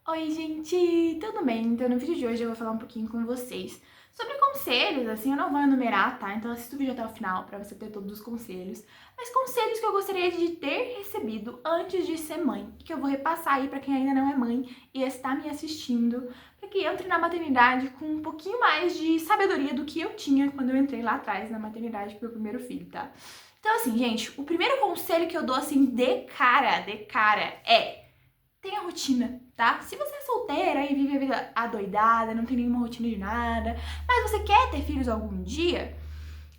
Oi, gente, tudo bem? Então, no vídeo de hoje eu vou falar um pouquinho com vocês sobre conselhos, assim, eu não vou enumerar, tá? Então assista o vídeo até o final pra você ter todos os conselhos, mas conselhos que eu gostaria de ter recebido antes de ser mãe, e que eu vou repassar aí pra quem ainda não é mãe e está me assistindo, pra que entre na maternidade com um pouquinho mais de sabedoria do que eu tinha quando eu entrei lá atrás na maternidade pro meu primeiro filho, tá? Então, assim, gente, o primeiro conselho que eu dou, assim, de cara, é tenha rotina, tá? Se você é solteira e vive a vida adoidada, não tem nenhuma rotina de nada, mas você quer ter filhos algum dia,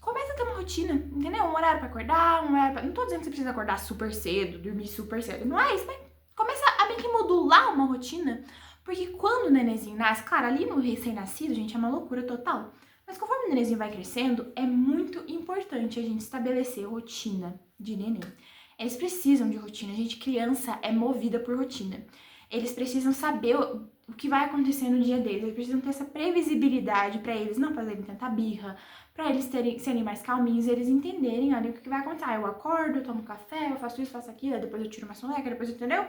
começa a ter uma rotina, entendeu? Um horário pra acordar, um horário pra... Não tô dizendo que você precisa acordar super cedo, dormir super cedo, não é isso, mas começa a meio que modular uma rotina, porque quando o nenenzinho nasce, claro, ali no recém-nascido, gente, é uma loucura total, mas conforme o nenenzinho vai crescendo, é muito importante a gente estabelecer rotina de neném. Eles precisam de rotina, gente, criança é movida por rotina. Eles precisam saber o que vai acontecer no dia deles, eles precisam ter essa previsibilidade pra eles não fazerem tanta birra, pra eles serem mais calminhos, eles entenderem, olha, o que vai acontecer. Eu acordo, eu tomo café, eu faço isso, faço aquilo, depois eu tiro uma soneca, depois, entendeu?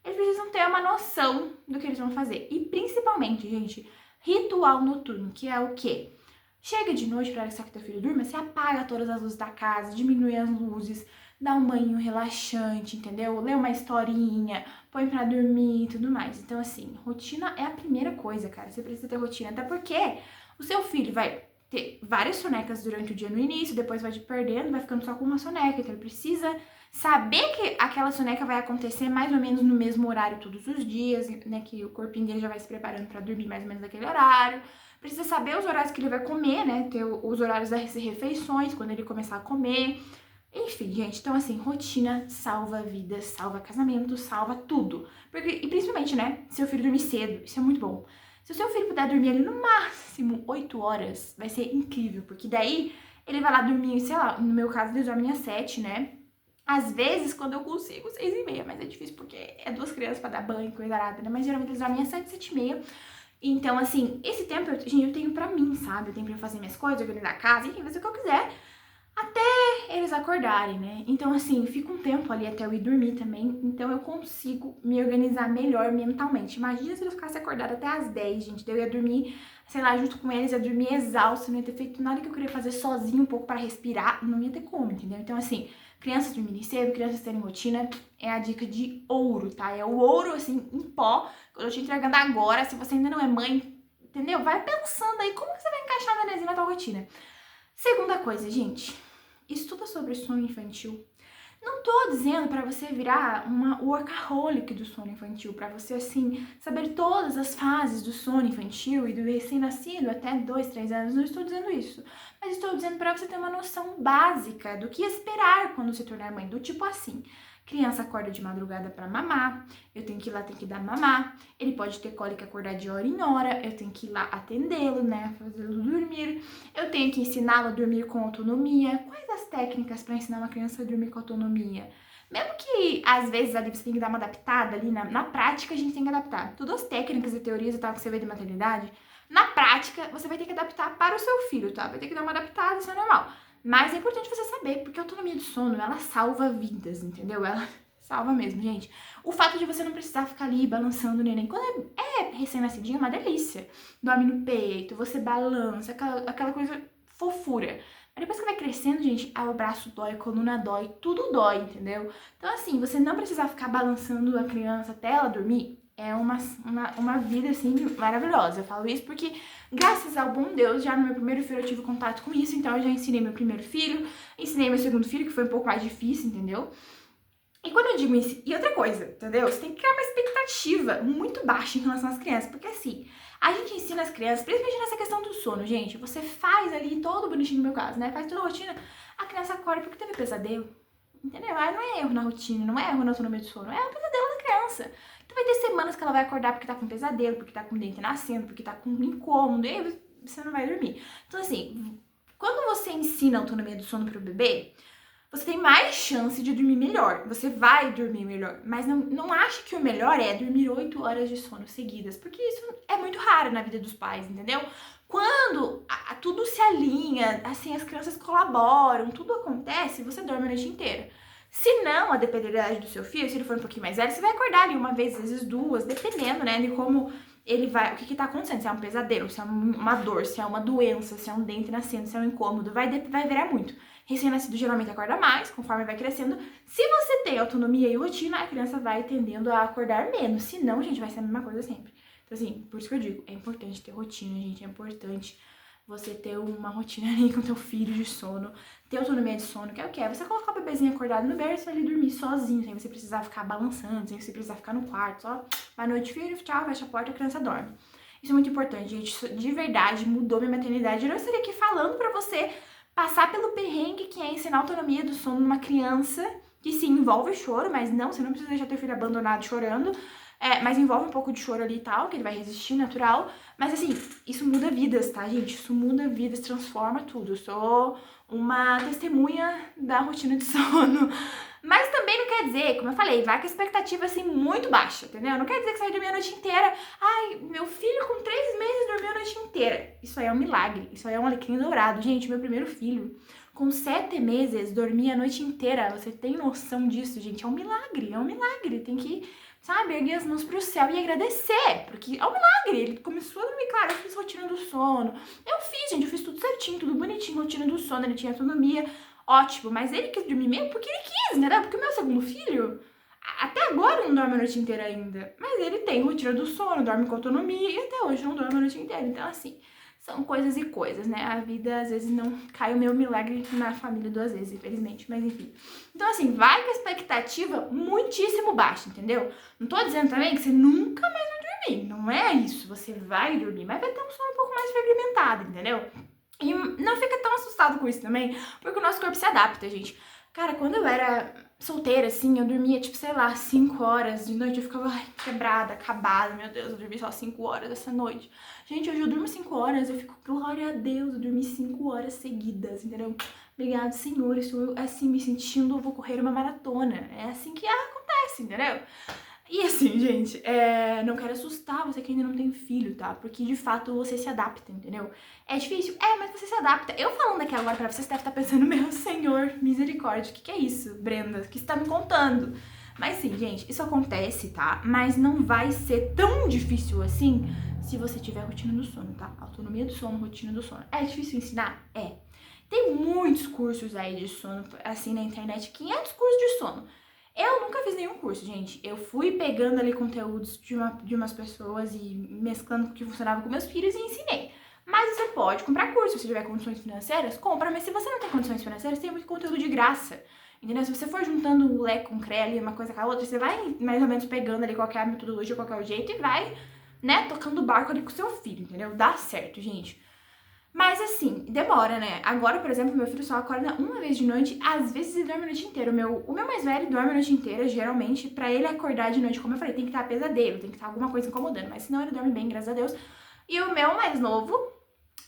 Eles precisam ter uma noção do que eles vão fazer. E principalmente, gente, ritual noturno, que é o quê? Chega de noite, pra hora que teu filho durma, você apaga todas as luzes da casa, diminui as luzes, dá um banho relaxante, entendeu? Lê uma historinha, põe pra dormir e tudo mais. Então, assim, rotina é a primeira coisa, cara. Você precisa ter rotina, até porque o seu filho vai ter várias sonecas durante o dia no início, depois vai te perdendo, vai ficando só com uma soneca. Então, ele precisa saber que aquela soneca vai acontecer mais ou menos no mesmo horário todos os dias, né? Que o corpinho dele já vai se preparando pra dormir mais ou menos naquele horário. Precisa saber os horários que ele vai comer, né? Ter os horários das refeições, quando ele começar a comer. Enfim, gente, então assim, rotina salva vidas, salva casamento, salva tudo. Porque, e principalmente, né, seu filho dormir cedo, isso é muito bom. Se o seu filho puder dormir ali no máximo 8 horas, vai ser incrível, porque daí ele vai lá dormir, sei lá, no meu caso eles dormem às 7, né? Às vezes, quando eu consigo, 6h30, mas é difícil porque é duas crianças pra dar banho, coisa arada, né? Mas geralmente eles dormem às 7, 7h30. Então, assim, esse tempo, gente, eu tenho pra mim, sabe? Eu tenho pra fazer minhas coisas, organizar a casa, enfim, fazer o que eu quiser até eles acordarem, né? Então, assim, fica um tempo ali até eu ir dormir também, então eu consigo me organizar melhor mentalmente. Imagina se eu ficasse acordada até às 10, gente, daí eu ia dormir, sei lá, junto com eles, ia dormir exausta, não ia ter feito nada que eu queria fazer sozinho um pouco pra respirar, não ia ter como, entendeu? Então, assim, crianças dormirem cedo, crianças terem rotina, é a dica de ouro, tá? É o ouro, assim, em pó, que eu tô te entregando agora. Se você ainda não é mãe, entendeu? Vai pensando aí como que você vai encaixar a nenenzinha na tua rotina. Segunda coisa, gente, estuda sobre sono infantil. Não tô dizendo pra você virar uma workaholic do sono infantil, pra você, assim, saber todas as fases do sono infantil e do recém-nascido até 2, 3 anos. Não estou dizendo isso. Mas estou dizendo pra você ter uma noção básica do que esperar quando se tornar mãe. Do tipo assim, criança acorda de madrugada pra mamar, eu tenho que ir lá, tenho que dar mamar. Ele pode ter cólica e acordar de hora em hora, eu tenho que ir lá atendê-lo, né, fazê-lo dormir. Eu tenho que ensiná-lo a dormir com autonomia. Quais as técnicas para ensinar uma criança a dormir com autonomia? Mesmo que às vezes ali você tem que dar uma adaptada ali, na prática a gente tem que adaptar. Todas as técnicas e teorias e tal que você vê de maternidade, na prática você vai ter que adaptar para o seu filho, tá? Vai ter que dar uma adaptada, isso é normal. Mas é importante você saber, porque a autonomia do sono, ela salva vidas, entendeu? Ela salva mesmo, gente. O fato de você não precisar ficar ali balançando o neném, quando é recém-nascidinho, é uma delícia. Dorme no peito, você balança, aquela coisa fofura. Mas depois que vai crescendo, gente, o braço dói, a coluna dói, tudo dói, entendeu? Então, assim, você não precisar ficar balançando a criança até ela dormir, é uma vida, assim, maravilhosa. Eu falo isso porque, graças ao bom Deus, já no meu primeiro filho eu tive contato com isso, então eu já ensinei meu primeiro filho, ensinei meu segundo filho, que foi um pouco mais difícil, entendeu? E quando eu digo isso, e outra coisa, entendeu? Você tem que criar uma expectativa muito baixa em relação às crianças, porque assim, a gente ensina as crianças, principalmente nessa questão do sono, gente, você faz ali todo bonitinho no meu caso, né? Faz toda a rotina, a criança acorda porque teve pesadelo, entendeu? Aí não é erro na rotina, não é erro na autonomia do sono, é o pesadelo da criança. Então vai ter semanas que ela vai acordar porque tá com pesadelo, porque tá com o dente nascendo, porque tá com incômodo, e aí você não vai dormir. Então assim, quando você ensina a autonomia do sono pro bebê, você tem mais chance de dormir melhor. Você vai dormir melhor. Mas não ache que o melhor é dormir 8 horas de sono seguidas. Porque isso é muito raro na vida dos pais, entendeu? Quando tudo se alinha, assim, as crianças colaboram, tudo acontece, você dorme a noite inteira. Se não, a depender da idade do seu filho, se ele for um pouquinho mais velho, você vai acordar ali uma vez, às vezes duas, dependendo, né, de como ele vai, o que tá acontecendo, se é um pesadelo, se é uma dor, se é uma doença, se é um dente nascendo, se é um incômodo, vai virar muito. Recém-nascido geralmente acorda mais, conforme vai crescendo. Se você tem autonomia e rotina, a criança vai tendendo a acordar menos. Se não, gente, vai ser a mesma coisa sempre. Então, assim, por isso que eu digo, é importante ter rotina, gente, é importante você ter uma rotina ali com teu filho de sono, ter autonomia de sono, que é o que? É você colocar o bebezinho acordado no berço e ele dormir sozinho, sem você precisar ficar balançando, sem você precisar ficar no quarto, só boa noite, filho, tchau, fecha a porta, a criança dorme. Isso é muito importante, gente, isso de verdade mudou minha maternidade. Eu não estaria aqui falando pra você passar pelo perrengue que é ensinar autonomia do sono numa criança, que sim, envolve choro, mas não, você não precisa deixar teu filho abandonado chorando, mas envolve um pouco de choro ali e tal, que ele vai resistir, natural. Mas assim, isso muda vidas, tá, gente? Isso muda vidas, transforma tudo. Eu sou uma testemunha da rotina de sono. Mas também não quer dizer, como eu falei, vai com a expectativa assim muito baixa, entendeu? Não quer dizer que você vai dormir a noite inteira. Ai, meu filho com 3 meses dormiu a noite inteira. Isso aí é um milagre, isso aí é um alecrim dourado. Gente, meu primeiro filho, com 7 meses, dormia a noite inteira. Você tem noção disso, gente? É um milagre, é um milagre. Tem que, sabe, erguer as mãos pro céu e agradecer, porque é um milagre. Ele começou a dormir, claro, eu fiz rotina do sono. Eu fiz, gente, eu fiz tudo certinho, tudo bonitinho, rotina do sono, ele tinha autonomia. Ótimo, mas ele quis dormir mesmo porque ele quis, entendeu? Porque o meu segundo filho, até agora não dorme a noite inteira ainda. Mas ele tem rotina do sono, dorme com autonomia e até hoje não dorme a noite inteira. Então, assim, são coisas e coisas, né? A vida, às vezes, não cai o meu milagre na família 2 vezes, infelizmente. Mas, enfim. Então, assim, vai com a expectativa muitíssimo baixa, entendeu? Não tô dizendo também que você nunca mais vai dormir. Não é isso. Você vai dormir, mas vai ter um sono um pouco mais fragmentado, entendeu? E não fica tão assustado com isso também, porque o nosso corpo se adapta, gente. Cara, quando eu era solteira, assim, eu dormia, tipo, sei lá, 5 horas de noite, eu ficava, ai, quebrada, acabada, meu Deus, eu dormi só 5 horas essa noite. Gente, hoje eu durmo 5 horas, eu fico, glória a Deus, eu dormi 5 horas seguidas, entendeu? Obrigado, Senhor, estou, assim, me sentindo, eu vou correr uma maratona. É assim que acontece, entendeu? E assim, gente, não quero assustar você que ainda não tem filho, tá? Porque de fato você se adapta, entendeu? É difícil? Mas você se adapta. Eu falando aqui agora pra você, você deve estar pensando, meu Senhor, misericórdia, o que é isso, Brenda? O que você tá me contando? Mas sim, gente, isso acontece, tá? Mas não vai ser tão difícil assim se você tiver rotina do sono, tá? Autonomia do sono, rotina do sono. É difícil ensinar? É. Tem muitos cursos aí de sono, assim, na internet, 500 cursos de sono. Eu nunca fiz nenhum curso, gente. Eu fui pegando ali conteúdos de umas pessoas e mesclando com o que funcionava com meus filhos e ensinei. Mas você pode comprar curso, se você tiver condições financeiras, compra. Mas se você não tem condições financeiras, tem muito conteúdo de graça. Entendeu? Se você for juntando o Lé com o CREA ali, uma coisa com a outra, você vai mais ou menos pegando ali qualquer metodologia, qualquer jeito e vai, né, tocando o barco ali com o seu filho, entendeu? Dá certo, gente. Mas assim, demora, né? Agora, por exemplo, meu filho só acorda uma vez de noite, às vezes ele dorme a noite inteira. O meu mais velho dorme a noite inteira, geralmente, pra ele acordar de noite, como eu falei, tem que estar pesadelo, tem que estar alguma coisa incomodando, mas senão ele dorme bem, graças a Deus. E o meu mais novo,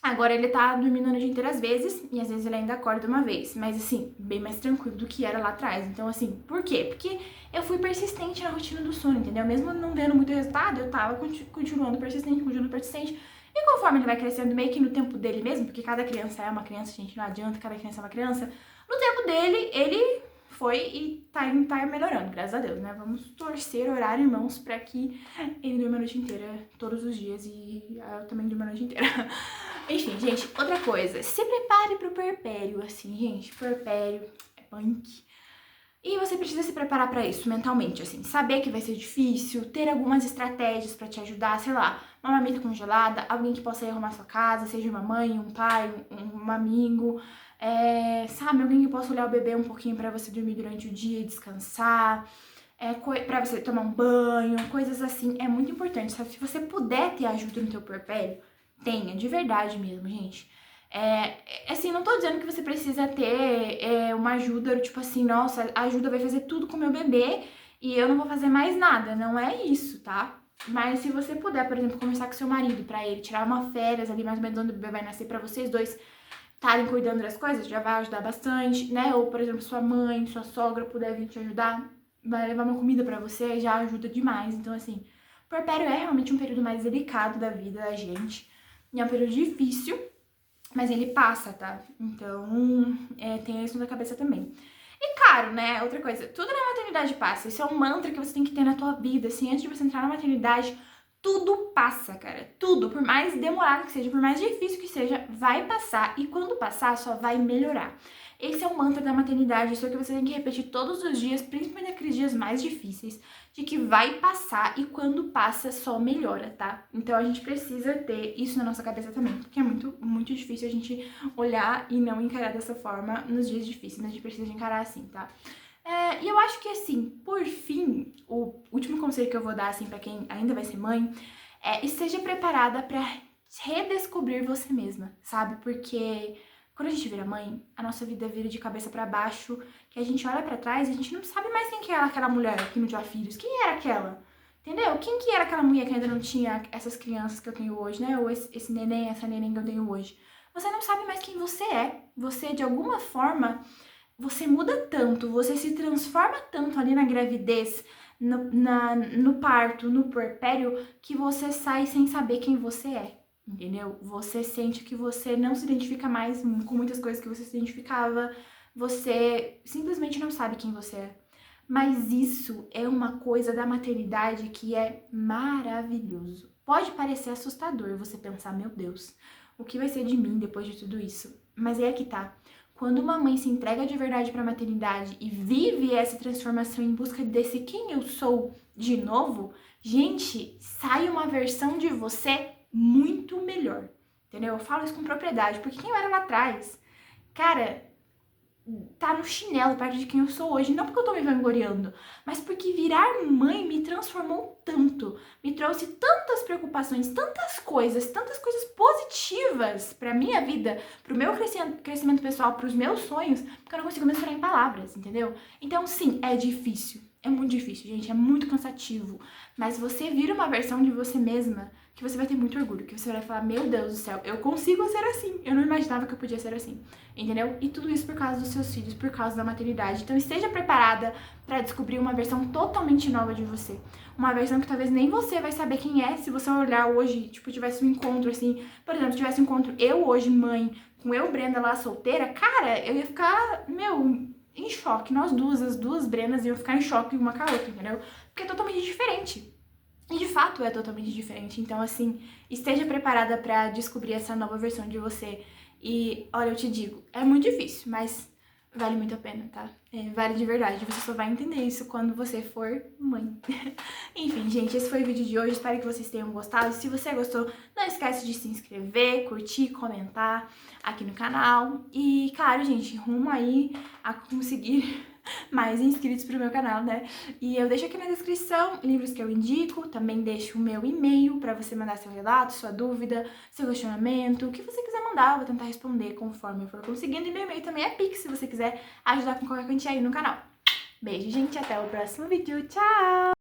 agora ele tá dormindo a noite inteira às vezes, e às vezes ele ainda acorda uma vez, mas assim, bem mais tranquilo do que era lá atrás. Então assim, por quê? Porque eu fui persistente na rotina do sono, entendeu? Mesmo não vendo muito resultado, eu tava continuando persistente, e conforme ele vai crescendo, meio que no tempo dele mesmo, porque cada criança é uma criança, gente, não adianta, cada criança é uma criança, no tempo dele, ele foi e tá melhorando, graças a Deus, né? Vamos torcer, orar, irmãos, pra que ele durma a noite inteira, todos os dias, e eu também durmo a noite inteira. Enfim, gente, outra coisa, se prepare pro puerpério, assim, gente, puerpério é punk. E você precisa se preparar pra isso mentalmente, assim, saber que vai ser difícil, ter algumas estratégias pra te ajudar, sei lá, uma marmita congelada, alguém que possa ir arrumar sua casa, seja uma mãe, um pai, um amigo, sabe, alguém que possa olhar o bebê um pouquinho pra você dormir durante o dia e descansar, pra você tomar um banho, coisas assim, é muito importante, sabe? Se você puder ter ajuda no teu puerpério, tenha, de verdade mesmo, gente. Assim, não tô dizendo que você precisa ter uma ajuda, tipo assim, nossa, a ajuda vai fazer tudo com o meu bebê e eu não vou fazer mais nada. Não é isso, tá? Mas se você puder, por exemplo, conversar com seu marido pra ele tirar uma férias ali, mais ou menos onde o bebê vai nascer, pra vocês dois estarem cuidando das coisas, já vai ajudar bastante, né? Ou, por exemplo, sua mãe, sua sogra puder vir te ajudar, vai levar uma comida pra você, já ajuda demais. Então, assim, o puerpério é realmente um período mais delicado da vida da gente. E é um período difícil, mas ele passa, tá? Então, tenha isso na cabeça também. E claro, né, outra coisa, tudo na maternidade passa. Isso é um mantra que você tem que ter na tua vida, assim, antes de você entrar na maternidade, tudo passa, cara. Tudo, por mais demorado que seja, por mais difícil que seja, vai passar. E quando passar, só vai melhorar. Esse é o mantra da maternidade, isso é o que você tem que repetir todos os dias, principalmente naqueles dias mais difíceis, de que vai passar e quando passa só melhora, tá? Então a gente precisa ter isso na nossa cabeça também, porque é muito, muito difícil a gente olhar e não encarar dessa forma nos dias difíceis, mas a gente precisa encarar assim, tá? E eu acho que assim, por fim, o último conselho que eu vou dar assim para quem ainda vai ser mãe é esteja preparada para redescobrir você mesma, sabe? Porque quando a gente vira mãe, a nossa vida vira de cabeça para baixo, que a gente olha para trás e a gente não sabe mais quem que era aquela mulher que não tinha filhos, quem era aquela? Entendeu? Quem que era aquela mulher que ainda não tinha essas crianças que eu tenho hoje, né? Ou esse neném, essa neném que eu tenho hoje. Você não sabe mais quem você é. Você, de alguma forma, você muda tanto, você se transforma tanto ali na gravidez, no parto, no puerpério, que você sai sem saber quem você é, entendeu? Você sente que você não se identifica mais com muitas coisas que você se identificava, você simplesmente não sabe quem você é. Mas isso é uma coisa da maternidade que é maravilhoso. Pode parecer assustador você pensar, meu Deus, o que vai ser de mim depois de tudo isso? Mas é que tá. Quando uma mãe se entrega de verdade para a maternidade e vive essa transformação em busca desse quem eu sou de novo, gente, sai uma versão de você muito melhor, entendeu? Eu falo isso com propriedade, porque quem eu era lá atrás, cara, tá no chinelo perto de quem eu sou hoje, não porque eu tô me vangloriando, mas porque virar mãe me transformou tanto, me trouxe tantas preocupações, tantas coisas positivas pra minha vida, pro meu crescimento pessoal, pros meus sonhos, que eu não consigo mensurar em palavras, entendeu? Então, sim, é difícil. É muito difícil, gente, é muito cansativo. Mas você vira uma versão de você mesma que você vai ter muito orgulho, que você vai falar, meu Deus do céu, eu consigo ser assim. Eu não imaginava que eu podia ser assim, entendeu? E tudo isso por causa dos seus filhos, por causa da maternidade. Então esteja preparada para descobrir uma versão totalmente nova de você. Uma versão que talvez nem você vai saber quem é se você olhar hoje, tipo, tivesse um encontro assim. Por exemplo, tivesse um encontro eu hoje, mãe, com eu, Brenda, lá solteira, cara, eu ia ficar, meu, em choque. Nós duas, as duas Brenas, iam ficar em choque uma com a outra, entendeu? Porque é totalmente diferente. E de fato é totalmente diferente. Então, assim, esteja preparada pra descobrir essa nova versão de você. E, olha, eu te digo, é muito difícil, mas vale muito a pena, tá? Vale de verdade. Você só vai entender isso quando você for mãe. Enfim, gente, esse foi o vídeo de hoje. Espero que vocês tenham gostado. Se você gostou, não esquece de se inscrever, curtir, comentar aqui no canal. E, claro, gente, rumo aí a conseguir mais inscritos pro meu canal, né? E eu deixo aqui na descrição livros que eu indico, também deixo o meu e-mail para você mandar seu relato, sua dúvida, seu questionamento, o que você quiser mandar, eu vou tentar responder conforme eu for conseguindo. E meu e-mail também é Pix, se você quiser ajudar com qualquer quantia aí no canal. Beijo, gente, até o próximo vídeo, tchau!